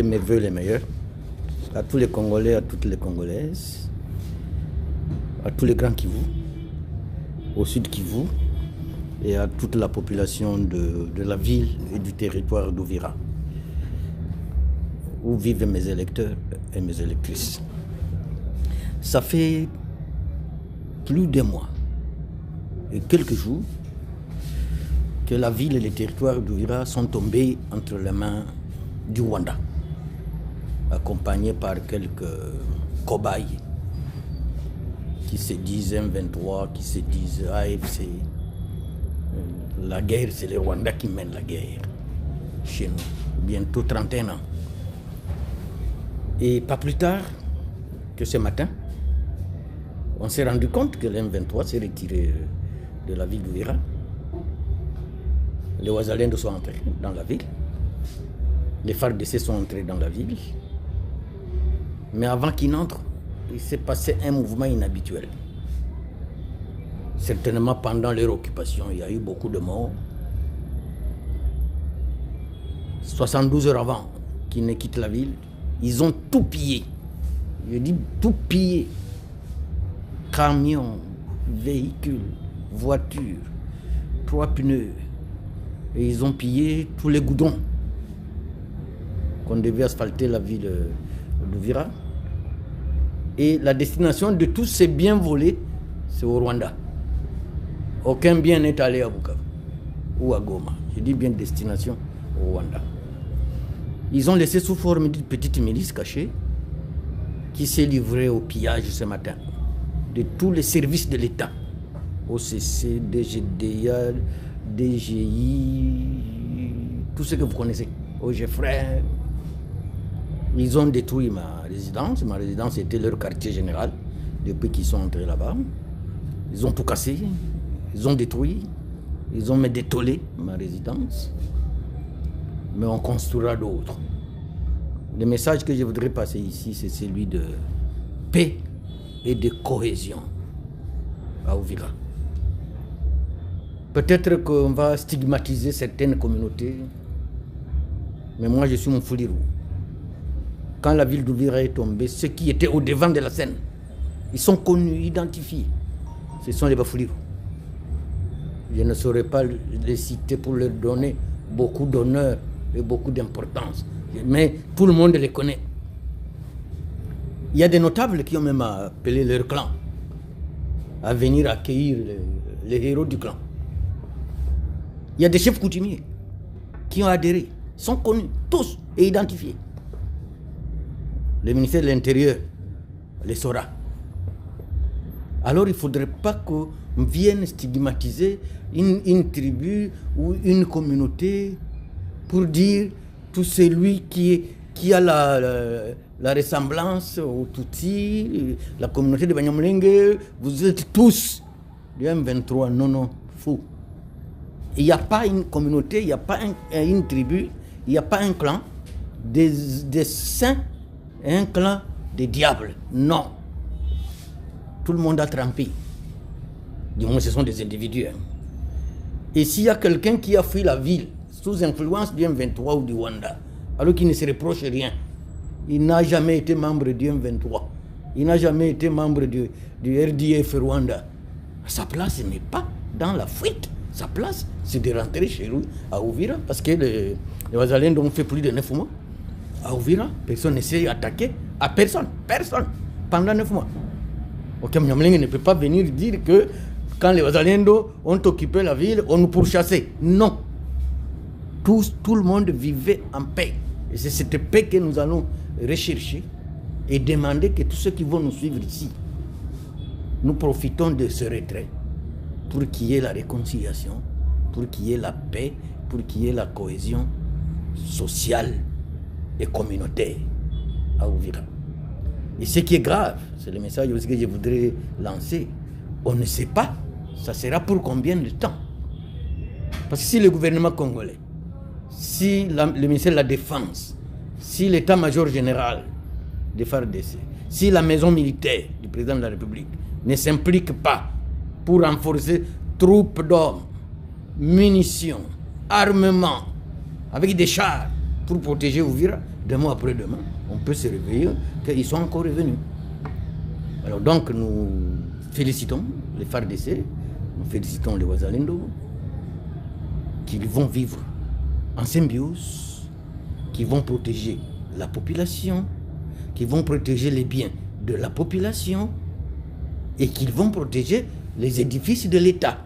apporter mes voeux les meilleurs à tous les Congolais, à toutes les Congolaises, à tous les grands Kivu, au sud Kivu, et à toute la population de la ville et du territoire d'Uvira, où vivent mes électeurs et mes électrices. Ça fait plus d'un mois et quelques jours que la ville et les territoires d'Uvira sont tombés entre les mains du Rwanda, accompagnés par quelques cobayes qui se disent M23, qui se disent AFC. La guerre, c'est le Rwanda qui mène la guerre chez nous, bientôt 31 ans. Et pas plus tard que ce matin, on s'est rendu compte que l'M23 s'est retiré de la ville d'Uvira. Les Ouazalendo sont entrés dans la ville. Les FARDC sont entrés dans la ville. Mais avant qu'ils n'entrent, il s'est passé un mouvement inhabituel. Certainement pendant leur occupation, il y a eu beaucoup de morts. 72 heures avant qu'ils ne quittent la ville, ils ont tout pillé. Je dis tout pillé. Camions, véhicules, voitures, 3 pneus. Et ils ont pillé tous les goudrons qu'on devait asphalter la ville d'Uvira. Et la destination de tous ces biens volés, c'est au Rwanda. Aucun bien n'est allé à Bukavu ou à Goma. Je dis bien destination au Rwanda. Ils ont laissé sous forme d'une petite milice cachée qui s'est livrée au pillage ce matin de tous les services de l'État. OCC, DGDA, DGI, tout ce que vous connaissez. OG Frères. Ils ont détruit ma résidence. Ma résidence était leur quartier général depuis qu'ils sont entrés là-bas. Ils ont tout cassé. Ils ont détruit. Ils ont détolé ma résidence. Mais on construira d'autres. Le message que je voudrais passer ici, c'est celui de paix et de cohésion à Uvira. Peut-être qu'on va stigmatiser certaines communautés, mais moi je suis mon Foulirou. Quand la ville d'Uvira est tombée, ceux qui étaient au devant de la scène, ils sont connus, identifiés. Ce sont les Bafulirou. Je ne saurais pas les citer pour leur donner beaucoup d'honneur et beaucoup d'importance. Mais tout le monde les connaît. Il y a des notables qui ont même appelé leur clan à venir accueillir les héros du clan. Il y a des chefs coutumiers qui ont adhéré, sont connus, tous, et identifiés. Le ministère de l'Intérieur les saura. Alors il ne faudrait pas qu'on vienne stigmatiser une tribu ou une communauté pour dire tout celui qui a la ressemblance aux Tutsis, la communauté de Banyamulenge, vous êtes tous du M23. Non, non, faux. Il n'y a pas une communauté, il n'y a pas une tribu, il n'y a pas un clan des saints et un clan des diables. Non. Tout le monde a trempé. Du moins, ce sont des individus. Hein. Et s'il y a quelqu'un qui a fui la ville sous influence du M23 ou du Rwanda, alors qu'il ne se reproche rien, il n'a jamais été membre du M23, il n'a jamais été membre du RDF Rwanda. Sa place n'est pas dans la fuite. Sa place, c'est de rentrer chez lui à Uvira, parce que les Ouazalendo ont fait plus de 9 mois. À Uvira, personne ne s'est attaqué à personne, pendant 9 mois. Ok, Mnyamulenge ne peut pas venir dire que quand les Ouazalendo ont occupé la ville, on nous pourchassait. Non. Tout le monde vivait en paix. Et c'est cette paix que nous allons rechercher et demander que tous ceux qui vont nous suivre ici, nous profitons de ce retrait pour qu'il y ait la réconciliation, pour qu'il y ait la paix, pour qu'il y ait la cohésion sociale et communautaire à Uvira. Et ce qui est grave, c'est le message aussi que je voudrais lancer, on ne sait pas, ça sera pour combien de temps. Parce que si le gouvernement congolais, si le ministère de la Défense, si l'état-major général des FARDC, si la maison militaire du président de la République ne s'implique pas pour renforcer troupes d'hommes, munitions, armements, avec des chars pour protéger Uvira, demain après-demain, on peut se réveiller qu'ils sont encore revenus. Alors donc nous félicitons les FARDC, nous félicitons les Wazalendo, qu'ils vont vivre en symbiose, qui vont protéger la population, qui vont protéger les biens de la population et qu'ils vont protéger les édifices de l'État.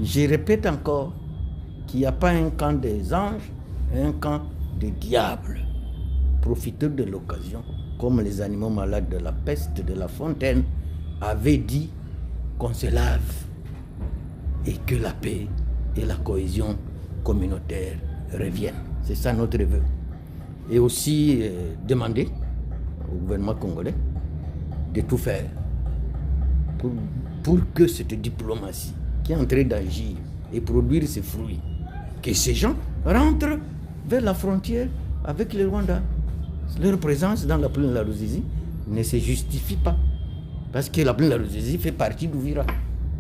Je répète encore qu'il n'y a pas un camp des anges et un camp des diables, profiteurs de l'occasion, comme les animaux malades de la peste de La Fontaine avaient dit qu'on se lave et que la paix et la cohésion communautaire reviennent. C'est ça notre vœu. Et aussi demander au gouvernement congolais de tout faire pour que cette diplomatie qui est en train d'agir et produire ses fruits, que ces gens rentrent vers la frontière avec le Rwanda. Leur présence dans la plaine de la Ruzizi ne se justifie pas. Parce que la plaine de la Ruzizi fait partie d'Ouvira.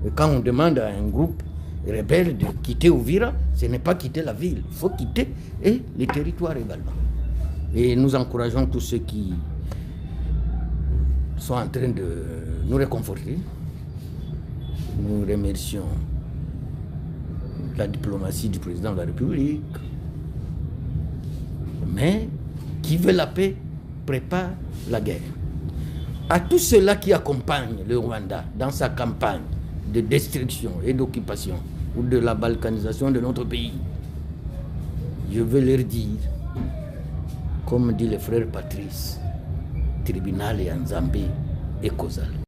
Et quand on demande à un groupe rebelle de quitter Ouvira, ce n'est pas quitter la ville. Il faut quitter et les territoires également. Et nous encourageons tous ceux qui sont en train de nous réconforter. Nous remercions la diplomatie du président de la République. Mais qui veut la paix prépare la guerre. À tous ceux-là qui accompagnent le Rwanda dans sa campagne de destruction et d'occupation ou de la balkanisation de notre pays, je veux leur dire, comme dit le frère Patrice, tribunal et Nzambe et Kozal.